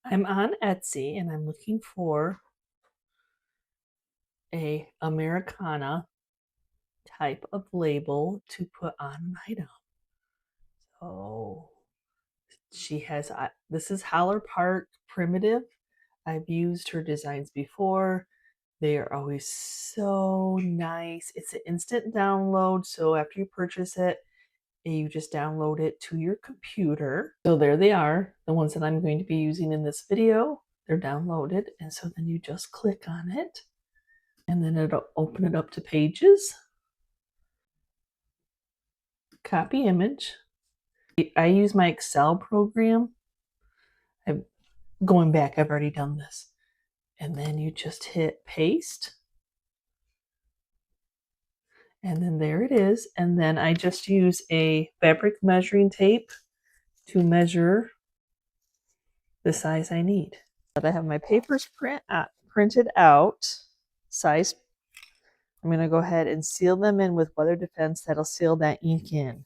I'm on Etsy and I'm looking for a Americana type of label to put on an item. So she has, this is Holler Park Primitive. I've used her designs before. They are always so nice. It's an instant download. So after you purchase it, you just download it to your computer. So there they are, the ones that I'm going to be using in this video. They're downloaded. And so then you just click on it and then it'll open it up to pages. Copy image. I use my Excel program. I'm going back, I've already done this. And then you just hit paste. And then there it is. And then I just use a fabric measuring tape to measure the size I need. But I have my papers printed out, size. I'm going to go ahead and seal them in with weather defense. That'll seal that ink in.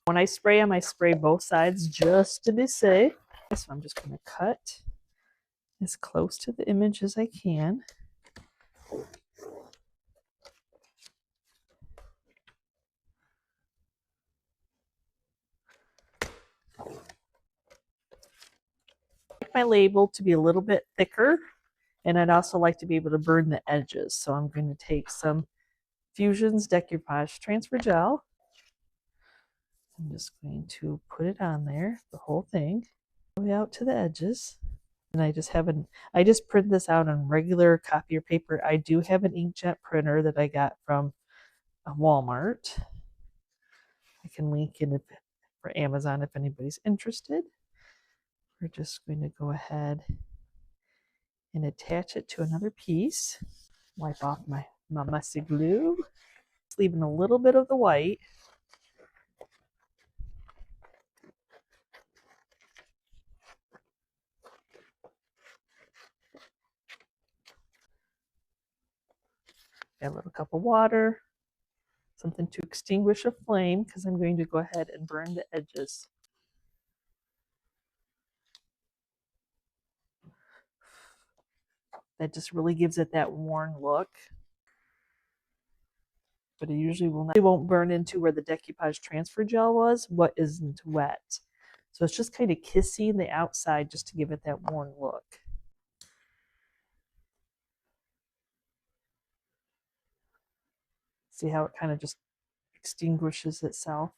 When I spray them, I spray both sides just to be safe. So I'm just going to cut as close to the image as I can. I like my label to be a little bit thicker, and I'd also like to be able to burn the edges. So I'm going to take some Fusion's Decoupage Transfer Gel. I'm just going to put it on there, the whole thing, all the way out to the edges. And I just print this out on regular copier paper. I do have an inkjet printer that I got from Walmart. I can link in it for Amazon if anybody's interested. We're just going to go ahead and attach it to another piece. Wipe off my messy glue. Just leaving a little bit of the white. Add a little cup of water. Something to extinguish a flame because I'm going to go ahead and burn the edges. That just really gives it that worn look. But it usually won't burn into where the decoupage transfer gel was, what isn't wet. So it's just kind of kissing the outside just to give it that worn look. See how it kind of just extinguishes itself.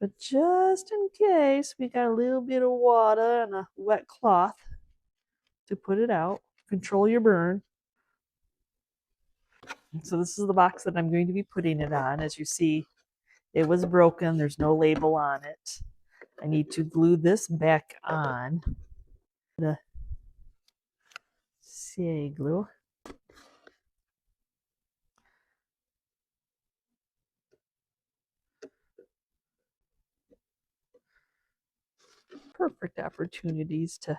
But just in case, we got a little bit of water and a wet cloth to put it out. Control your burn. So this is the box that I'm going to be putting it on. As you see, it was broken. There's no label on it. I need to glue this back on. The CA glue. Perfect opportunities to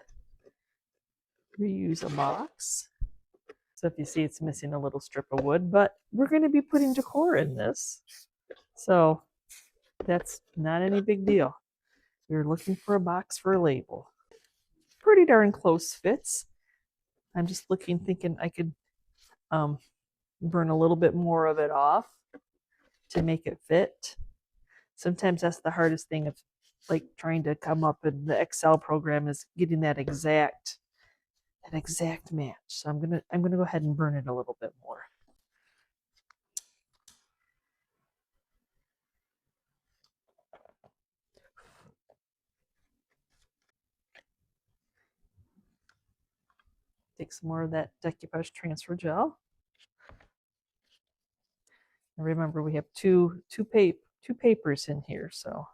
reuse a box. So if you see it's missing a little strip of wood, but we're going to be putting decor in this. So that's not any big deal. You're looking for a box for a label. Pretty darn close fits. I'm just looking, thinking I could burn a little bit more of it off to make it fit. Sometimes that's the hardest thing of like trying to come up in the Excel program is getting that exact match. So I'm gonna go ahead and burn it a little bit more. Take some more of that decoupage transfer gel. And remember, we have two papers in here, so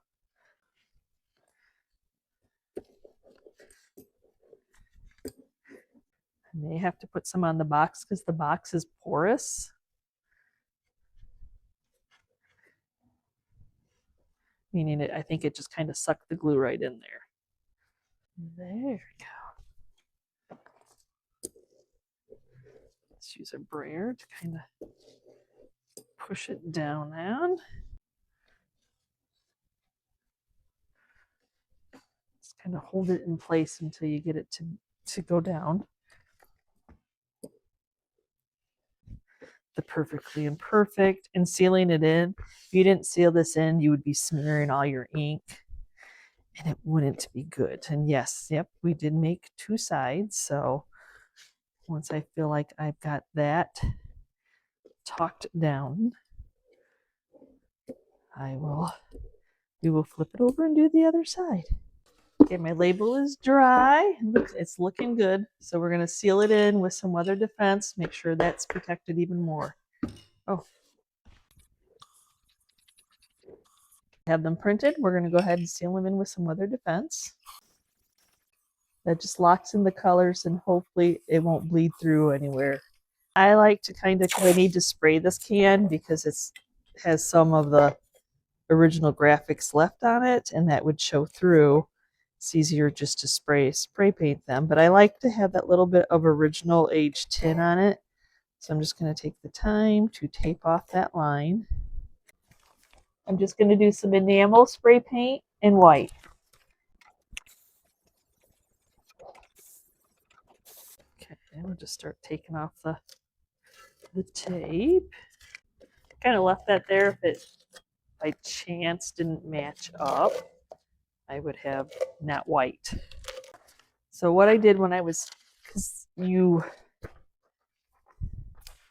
I may have to put some on the box because the box is porous. Meaning it, I think it just kind of sucked the glue right in there. There we go. Let's use a brayer to kind of push it down. Just kind of hold it in place until you get it to go down. The perfectly imperfect and sealing it in. If you didn't seal this in, you would be smearing all your ink and it wouldn't be good. And yes, yep, we did make two sides. So once I feel like I've got that talked down, we will flip it over and do the other side. Okay, my label is dry. It's looking good. So we're going to seal it in with some weather defense, make sure that's protected even more. Oh, have them printed. We're going to go ahead and seal them in with some weather defense. That just locks in the colors and hopefully it won't bleed through anywhere. I like to kind of, I need to spray this can because it has some of the original graphics left on it and that would show through. It's easier just to spray paint them, but I like to have that little bit of original age tin on it. So I'm just going to take the time to tape off that line. I'm just going to do some enamel spray paint in white. Okay, and we'll just start taking off the tape. Kind of left that there. If it by chance didn't match up, I would have not white. So what I did when I was, because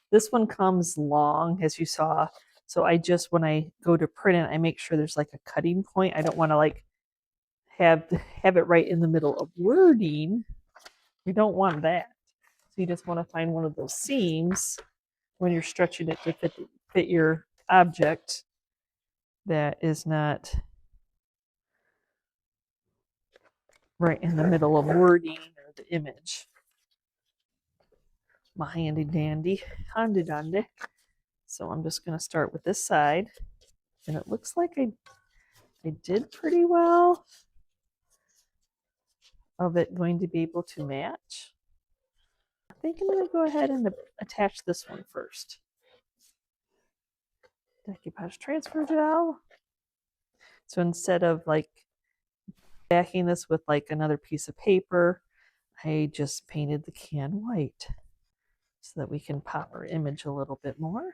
this one comes long, as you saw. So I just, when I go to print it, I make sure there's like a cutting point. I don't want to like have it right in the middle of wording. We don't want that. So you just want to find one of those seams when you're stretching it to fit your object that is not right in the middle of wording or the image. My handy dandy, handy dandy. So I'm just going to start with this side, and it looks like I did pretty well of it going to be able to match. I think I'm going to go ahead and attach this one first. Decoupage transfer gel. So instead of like backing this with like another piece of paper, I just painted the can white so that we can pop our image a little bit more.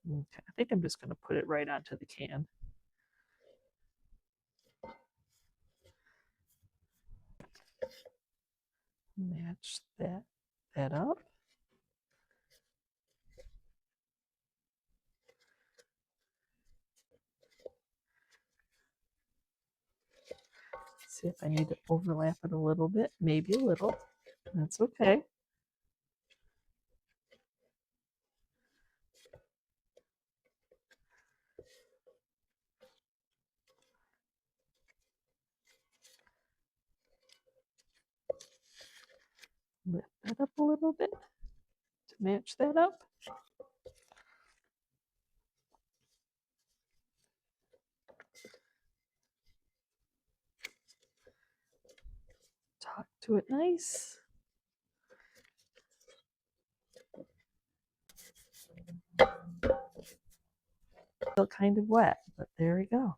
Okay, I think I'm just going to put it right onto the can. Match that up. See if I need to overlap it a little bit, maybe a little. That's okay. Lift that up a little bit to match that up. Talk to it nice. Still kind of wet, but there we go.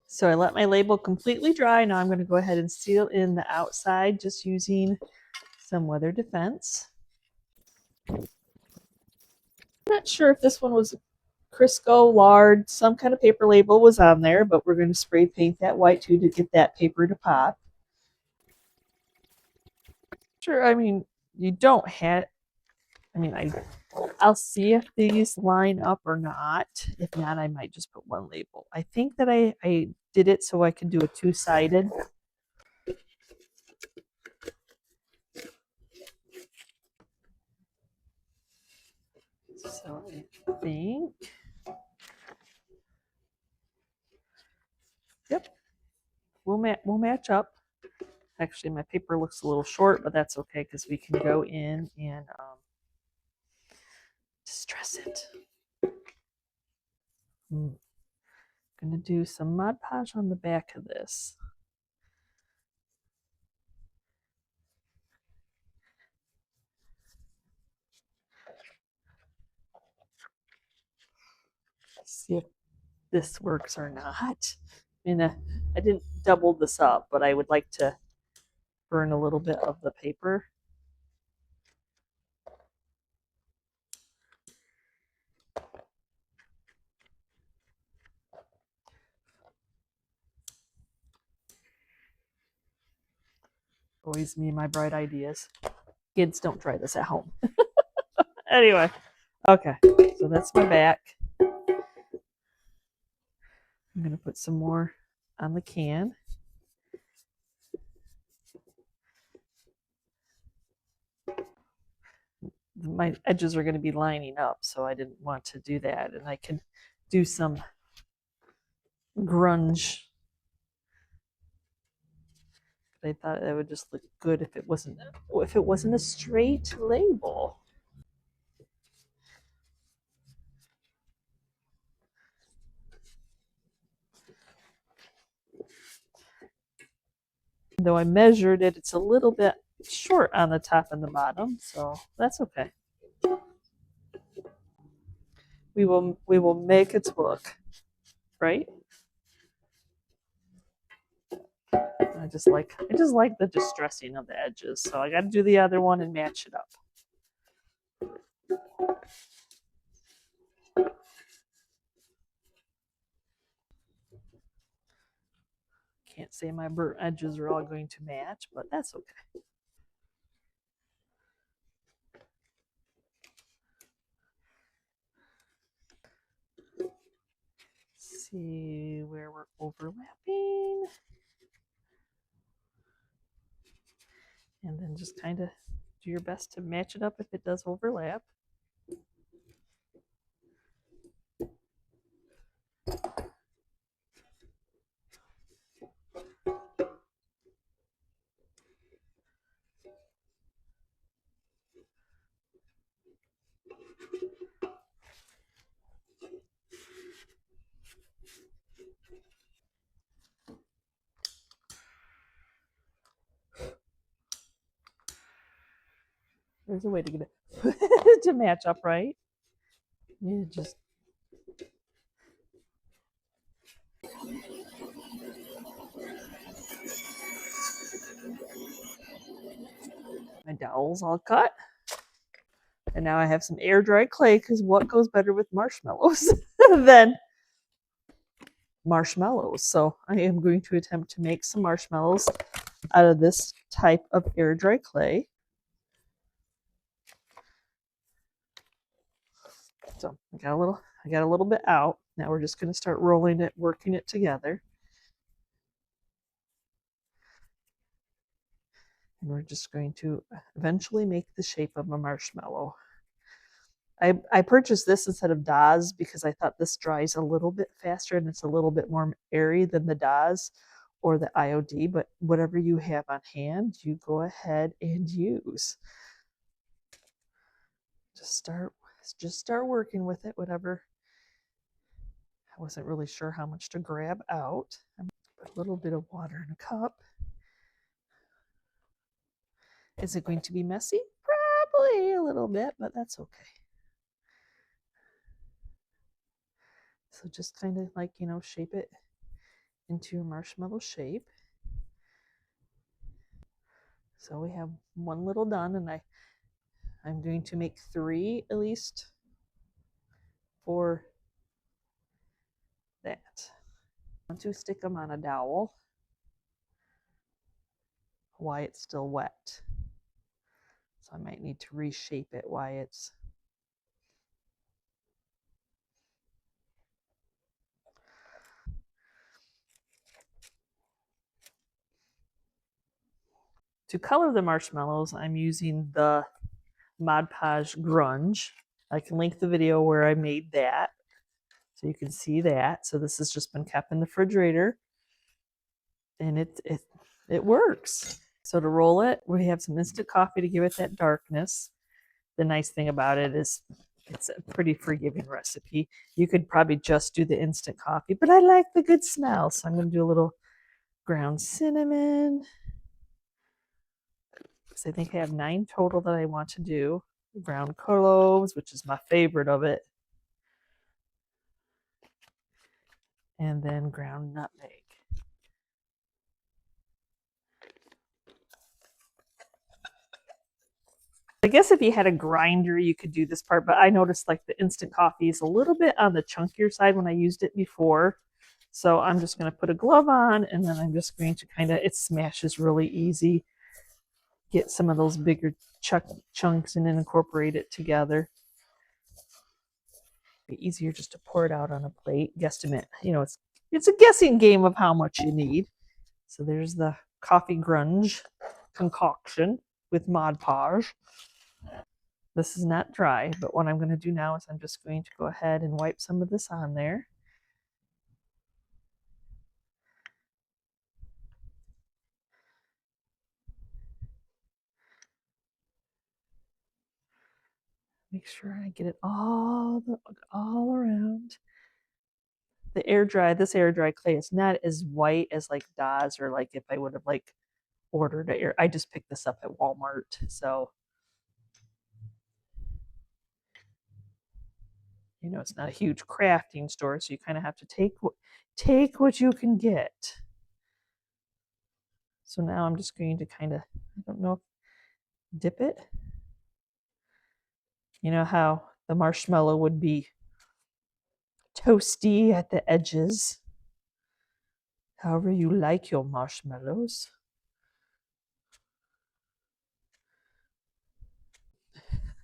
So I let my label completely dry. Now I'm going to go ahead and seal in the outside just using some weather defense. I'm not sure if this one was Crisco, lard, some kind of paper label was on there, but we're going to spray paint that white too to get that paper to pop. Sure, I mean, you don't have, I mean, I'll see if these line up or not. If not, I might just put one label. I think that I did it so I could do a two-sided. So I think, yep, we'll match up. Actually, my paper looks a little short, but that's okay because we can go in and distress it. I'm going to do some Mod Podge on the back of this. See if this works or not. I didn't double this up, but I would like to burn a little bit of the paper. Always me and my bright ideas. Kids, don't try this at home. Anyway, okay, so that's my back. I'm going to put some more on the can. My edges are going to be lining up, so I didn't want to do that. And I can do some grunge. But I thought that would just look good if it wasn't a straight label. Though I measured it, it's a little bit short on the top and the bottom, so that's okay. We will make it look, right? I just like the distressing of the edges, so I got to do the other one and match it up. Can't say my burnt edges are all going to match, but that's okay. See where we're overlapping. And then just kind of do your best to match it up if it does overlap. There's a way to get it to match up, right? You just my dowel's all cut. And now I have some air dry clay because what goes better with marshmallows than marshmallows? So I am going to attempt to make some marshmallows out of this type of air dry clay. So I got a little bit out. Now we're just going to start rolling it, working it together. And we're just going to eventually make the shape of a marshmallow. I purchased this instead of Daz because I thought this dries a little bit faster and it's a little bit more airy than the Daz or the IOD, but whatever you have on hand, you go ahead and use. Just start working with it, whatever. I wasn't really sure how much to grab out. I put a little bit of water in a cup. Is it going to be messy? Probably a little bit, but that's okay. So just kind of like, shape it into a marshmallow shape. So we have one little done, and I'm going to make 3 at least for that. I want to stick them on a dowel while it's still wet. So I might need to reshape it while it's to color the marshmallows. I'm using the Mod Podge Grunge. I can link the video where I made that so you can see that. So this has just been kept in the refrigerator, and it works. So to roll it, we have some instant coffee to give it that darkness. The nice thing about it is It's a pretty forgiving recipe. You could probably just do the instant coffee, but I like the good smell, so I'm going to do a little ground cinnamon. Because I think I have 9 total that I want to do. Ground cloves, which is my favorite of it. And then ground nutmeg. I guess if you had a grinder, you could do this part, but I noticed like the instant coffee is a little bit on the chunkier side when I used it before. So I'm just going to put a glove on, and then I'm just going to kind of, it smashes really easy. Get some of those bigger chunks and then incorporate it together. Be easier just to pour it out on a plate. Guesstimate. You know, it's a guessing game of how much you need. So there's the coffee grunge concoction with Mod Podge. This is not dry, but what I'm going to do now is I'm just going to go ahead and wipe some of this on there. Make sure I get it all around. The this air dry clay is not as white as like Dawes, or like if I would have like ordered it. I just picked this up at Walmart, so you know it's not a huge crafting store, so you kind of have to take what you can get. So now I'm just going to kind of, I don't know, dip it. You know how the marshmallow would be toasty at the edges. However you like your marshmallows.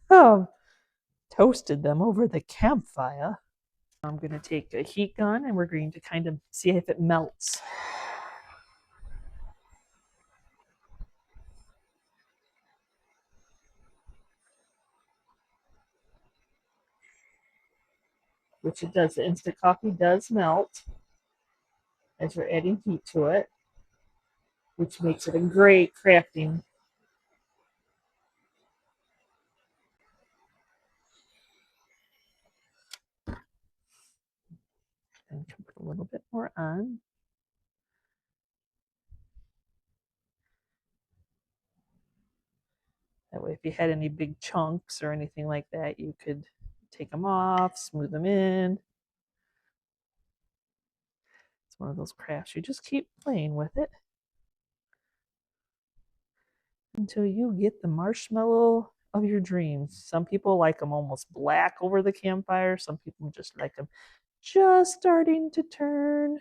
Oh, toasted them over the campfire. I'm going to take a heat gun and we're going to kind of see if it melts. Which it does. The instant coffee does melt as you're adding heat to it, which makes it a great crafting. And put a little bit more on. That way, if you had any big chunks or anything like that, you could take them off, smooth them in. It's one of those crafts. You just keep playing with it until you get the marshmallow of your dreams. Some people like them almost black over the campfire. Some people just like them just starting to turn.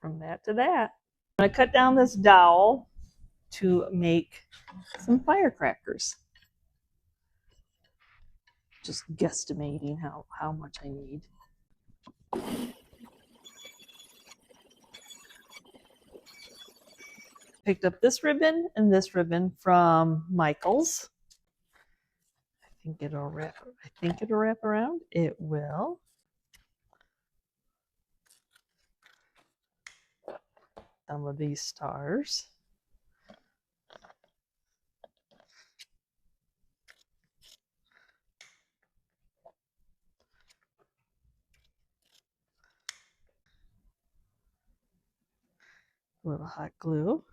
From that to that. I'm going to cut down this dowel to make some firecrackers. Just guesstimating how much I need. Picked up this ribbon and this ribbon from Michael's. I think it'll wrap around. It will. Some of these stars. A little hot glue.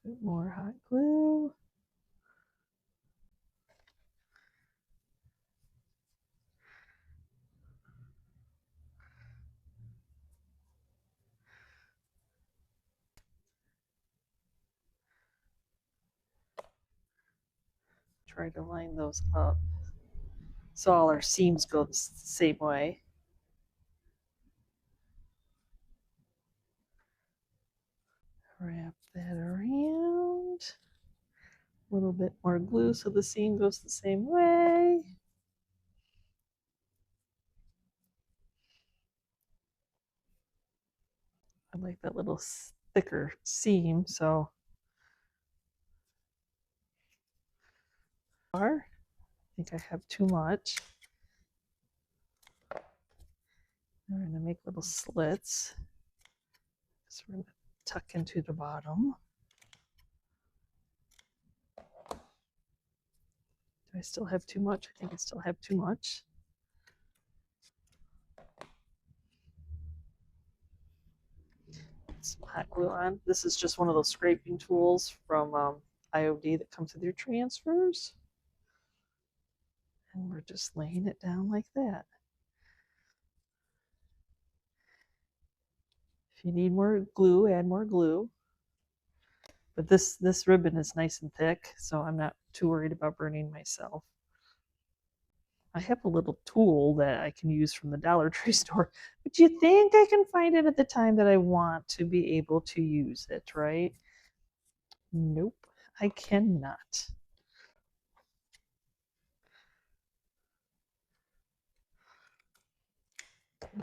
Bit more hot glue. Try to line those up so all our seams go the same way. Wrap that around. A little bit more glue so the seam goes the same way. I like that little thicker seam, so I think I have too much. I'm going to make little slits. So we're going to tuck into the bottom. Do I still have too much? I think I still have too much. Some hot glue on. This is just one of those scraping tools from IOD that comes with your transfers. And we're just laying it down like that. If you need more glue, add more glue. But this ribbon is nice and thick, so I'm not too worried about burning myself. I have a little tool that I can use from the Dollar Tree store, but you think I can find it at the time that I want to be able to use it, right? Nope, I cannot.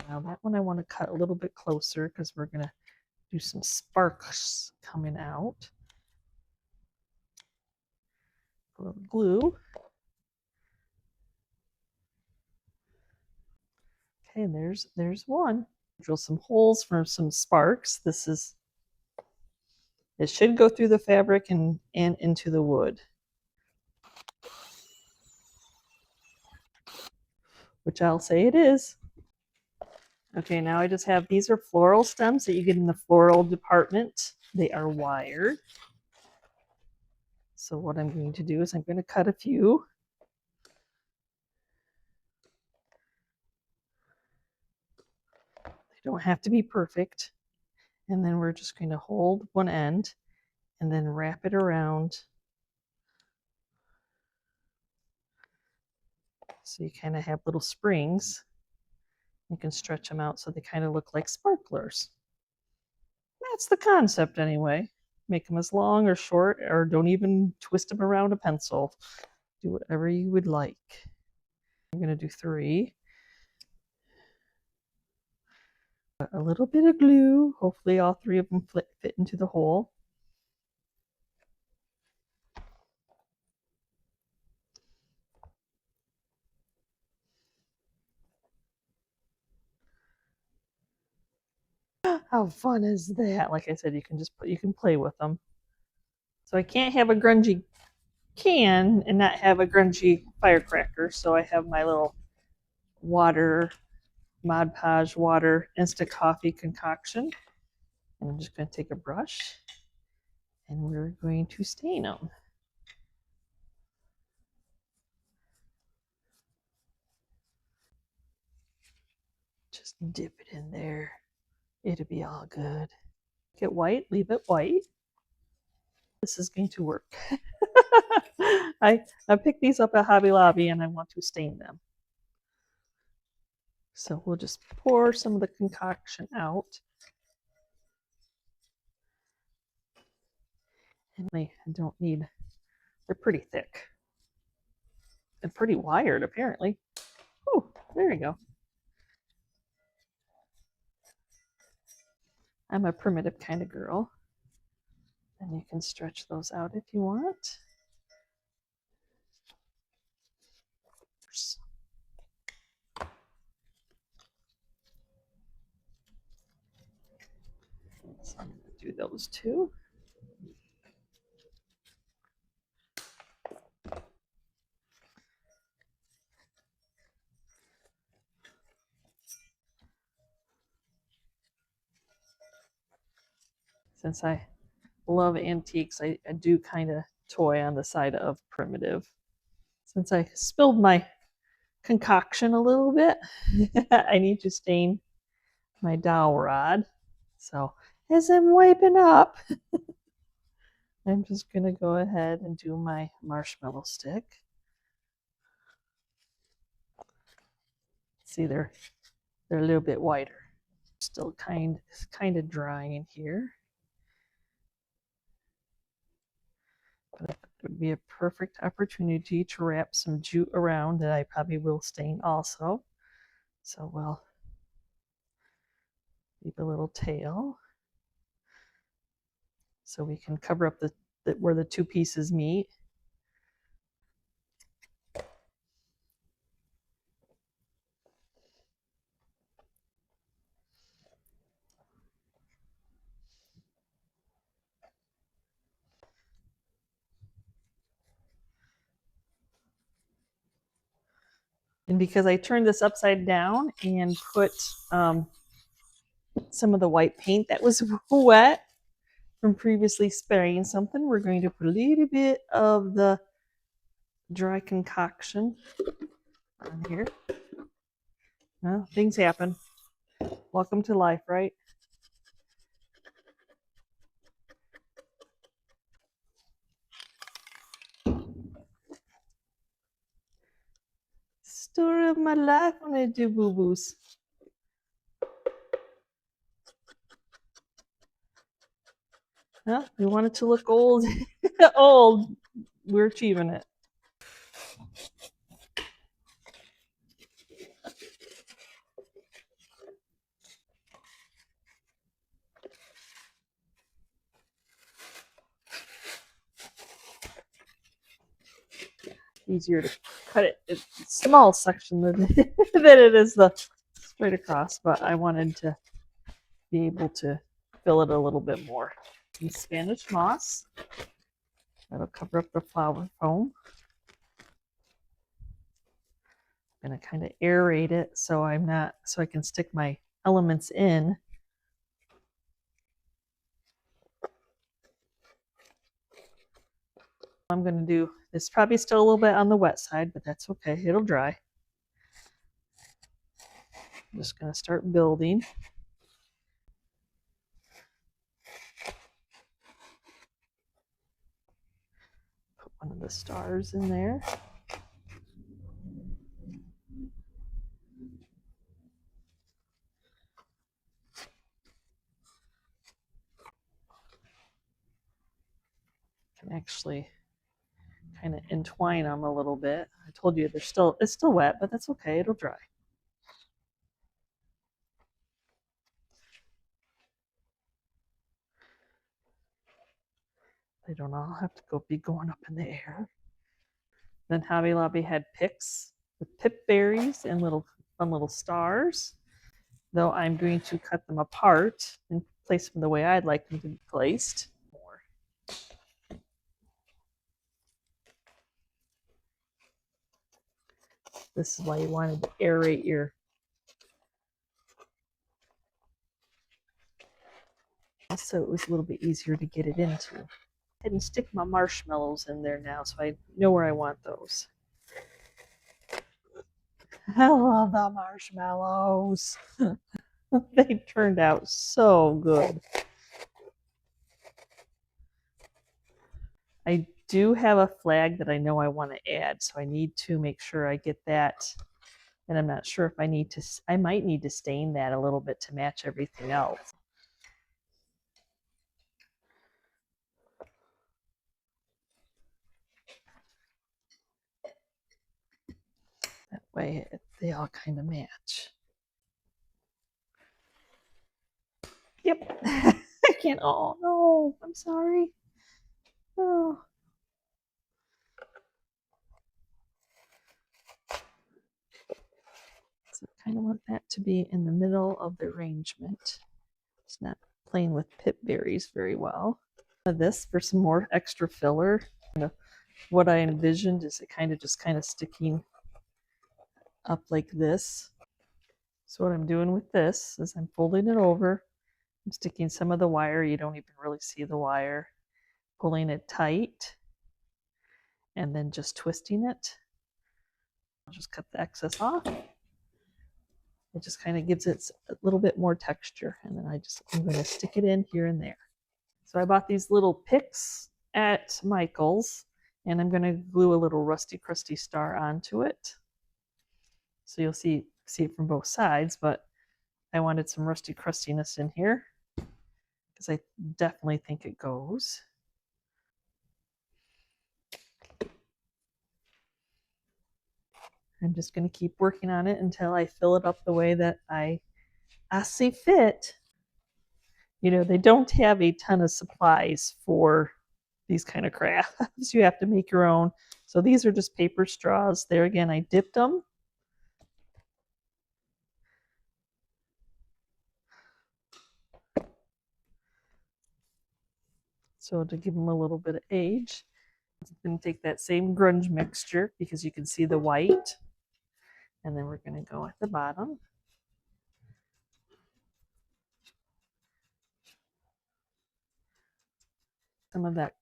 Now that one I want to cut a little bit closer because we're going to do some sparks coming out. A little glue. Okay, and there's one. Drill some holes for some sparks. It should go through the fabric and into the wood. Which I'll say it is. Okay, now I just have, these are floral stems that you get in the floral department. They are wired. So what I'm going to do is I'm going to cut a few. They don't have to be perfect. And then we're just going to hold one end and then wrap it around. So you kind of have little springs. You can stretch them out so they kind of look like sparklers. That's the concept anyway. Make them as long or short, or don't even twist them around a pencil. Do whatever you would like. I'm going to do 3. A little bit of glue. Hopefully all 3 of them fit into the hole. How fun is that? Like I said, you can play with them. So I can't have a grungy can and not have a grungy firecracker. So I have my little water, Mod Podge water instant coffee concoction. And I'm just going to take a brush and we're going to stain them. Just dip it in there. It'll be all good. Get white, leave it white. This is going to work. I picked these up at Hobby Lobby and I want to stain them. So we'll just pour some of the concoction out. And I don't need, they're pretty thick. And pretty wired apparently. Oh, there you go. I'm a primitive kind of girl. And you can stretch those out if you want. So I'm going to do those 2. Since I love antiques, I do kind of toy on the side of primitive. Since I spilled my concoction a little bit, I need to stain my dowel rod. So as I'm wiping up, I'm just going to go ahead and do my marshmallow stick. See, they're a little bit wider. Still kind of drying here. But would be a perfect opportunity to wrap some jute around that I probably will stain also. So we'll leave a little tail so we can cover up where the two pieces meet. And because I turned this upside down and put some of the white paint that was wet from previously spraying something, we're going to put a little bit of the dry concoction on here. Well, things happen. Welcome to life, right? Story of my life when I do boo-boos. Well, we want it to look old. Old. We're achieving it. Easier to cut it. It's a small section than it is the straight across, but I wanted to be able to fill it a little bit more. And Spanish moss. That'll cover up the flower foam. I'm gonna kind of aerate it so I can stick my elements in. I'm gonna do this, probably still a little bit on the wet side, but that's okay, it'll dry. I'm just gonna start building. Put one of the stars in there. Can actually kind of entwine them a little bit. I told you it's still wet, but that's okay, it'll dry. They don't all have to be going up in the air. Then Hobby Lobby had picks with pip berries and fun little stars. Though I'm going to cut them apart and place them the way I'd like them to be placed. This is why you wanted to aerate your so it was a little bit easier to get it into. I didn't stick my marshmallows in there now, so I know where I want those. I love the marshmallows. They turned out so good. I do have a flag that I know I want to add, so I need to make sure I get that. And I'm not sure if I might need to stain that a little bit to match everything else. That way they all kind of match. Yep. I can't. Oh, no. I'm sorry. Oh. So I kind of want that to be in the middle of the arrangement. It's not playing with pip berries very well. This for some more extra filler. What I envisioned is it kind of sticking up like this. So what I'm doing with this is I'm folding it over. I'm sticking some of the wire. You don't even really see the wire. Pulling it tight and then just twisting it. I'll just cut the excess off. It just kind of gives it a little bit more texture. And then I'm going to stick it in here and there. So I bought these little picks at Michael's, and I'm going to glue a little rusty crusty star onto it. So you'll see it from both sides, but I wanted some rusty crustiness in here because I definitely think it goes. I'm just going to keep working on it until I fill it up the way that I see fit. You know, they don't have a ton of supplies for these kind of crafts. You have to make your own. So these are just paper straws. There again, I dipped them. So to give them a little bit of age, I'm going to take that same grunge mixture because you can see the white. And then we're going to go at the bottom. Some of that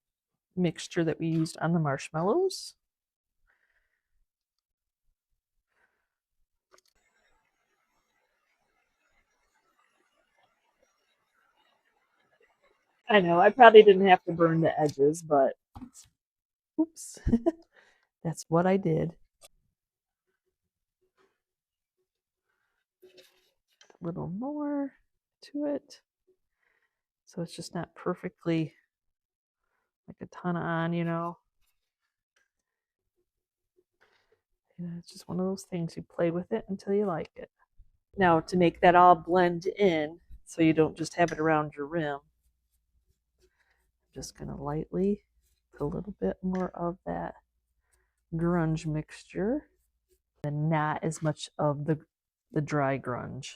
mixture that we used on the marshmallows. I know, I probably didn't have to burn the edges, but oops, that's what I did. A little more to it. So it's just not perfectly like a ton on, you know. It's just one of those things, you play with it until you like it. Now to make that all blend in so you don't just have it around your rim, I'm just going to lightly put a little bit more of that grunge mixture and not as much of the dry grunge.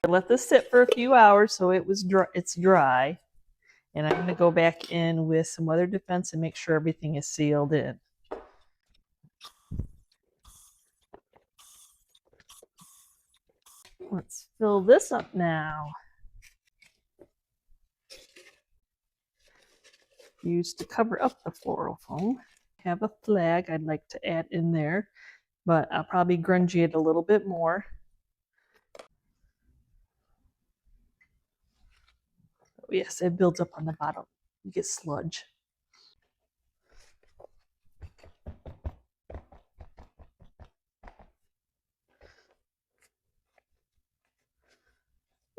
I let this sit for a few hours so it's dry. And I'm going to go back in with some weather defense and make sure everything is sealed in. Let's fill this up now. Used to cover up the floral foam. Have a flag I'd like to add in there, but I'll probably grungy it a little bit more. Oh, yes, it builds up on the bottom. You get sludge.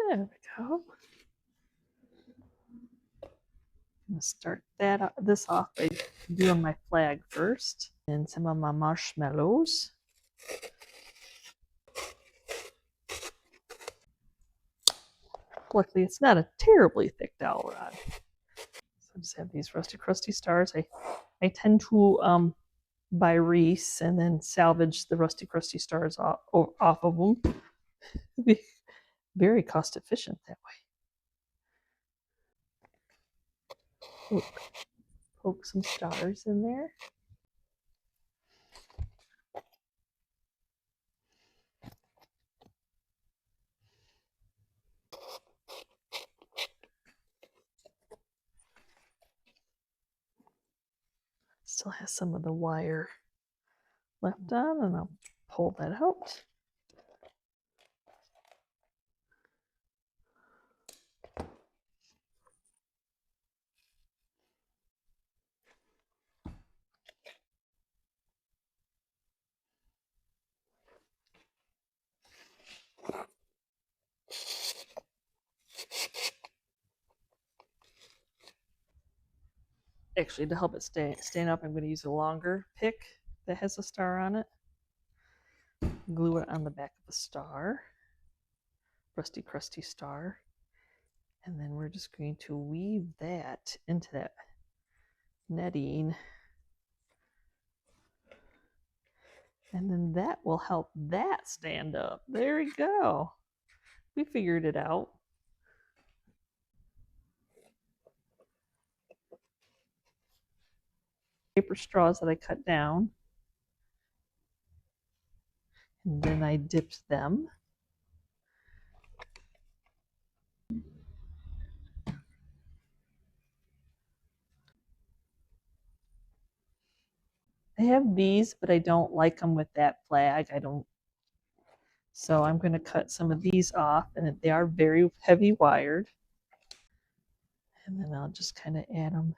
There we go. I'm going to start this off by doing my flag first and some of my marshmallows. Luckily, it's not a terribly thick dowel rod. So I just have these rusty crusty stars. I tend to buy Reese and then salvage the rusty crusty stars off of them. It'd be very cost efficient that way. Poke some stars in there. Still has some of the wire left on, and I'll pull that out. Actually, to help it stand up, I'm going to use a longer pick that has a star on it. Glue it on the back of the star, rusty crusty star, and then we're just going to weave that into that netting, and then that will help that stand up. There we go. We figured it out. Paper straws that I cut down, and then I dipped them. I have these, but I don't like them with that flag. So I'm going to cut some of these off, and they are very heavy wired. And then I'll just kind of add them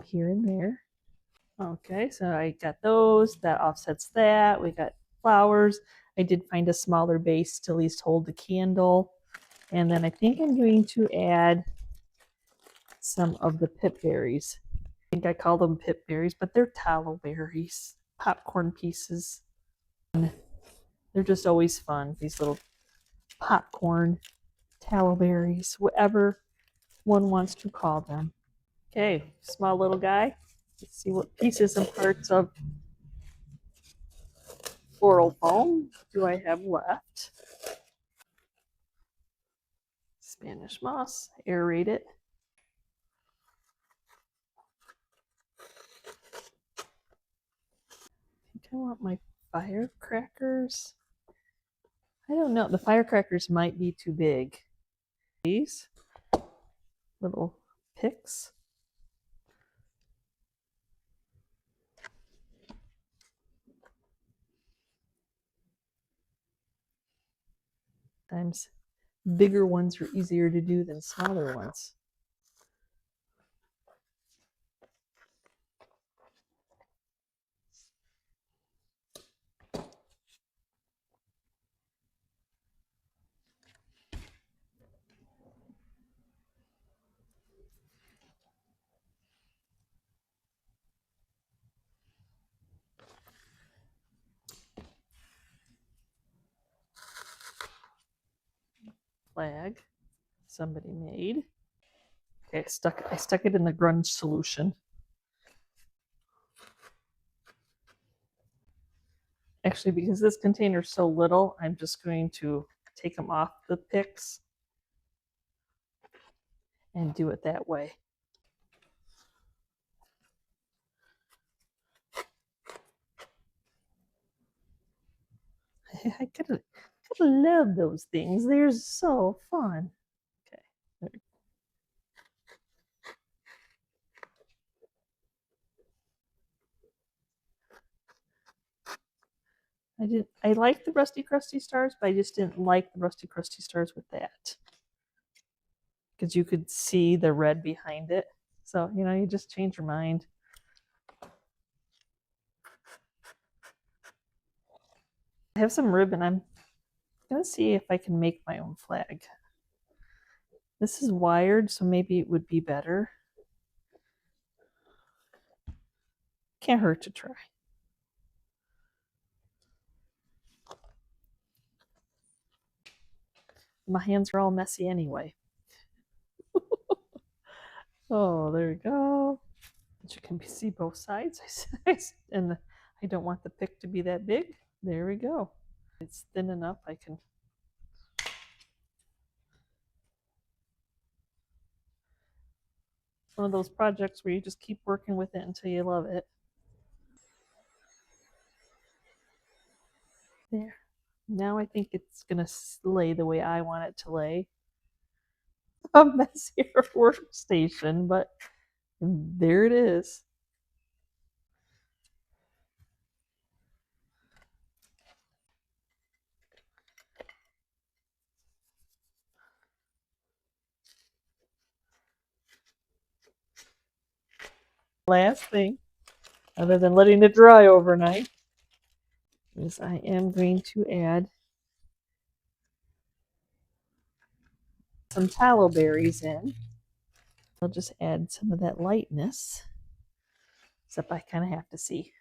here and there. Okay, so I got those. That offsets that. We got flowers. I did find a smaller base to at least hold the candle. And then I think I'm going to add some of the pip berries. I think I call them pip berries, but they're tallow berries, popcorn pieces. And they're just always fun, these little popcorn tallow berries, whatever one wants to call them. Okay, small little guy. Let's see what pieces and parts of floral foam do I have left. Spanish moss, aerate it. I think I want my firecrackers. I don't know, the firecrackers might be too big. These little picks. Sometimes bigger ones are easier to do than smaller ones. Flag somebody made. Okay, I stuck it in the grunge solution. Actually, because this container is so little, I'm just going to take them off the picks and do it that way. I could love those things. They're so fun. Okay. I like the Rusty Crusty stars, but I just didn't like the Rusty Crusty stars with that. Because you could see the red behind it. So, you know, you just change your mind. I have some ribbon. I'm going to see if I can make my own flag. This is wired, so maybe it would be better. Can't hurt to try. My hands are all messy anyway. Oh, there we go. But you can see both sides. And I don't want the pick to be that big. There we go. It's thin enough I can. One of those projects where you just keep working with it until you love it. There. Now I think it's going to lay the way I want it to lay. A messier workstation, but there it is. Last thing, other than letting it dry overnight, is I am going to add some tallow berries in. I'll just add some of that lightness, except I kind of have to see.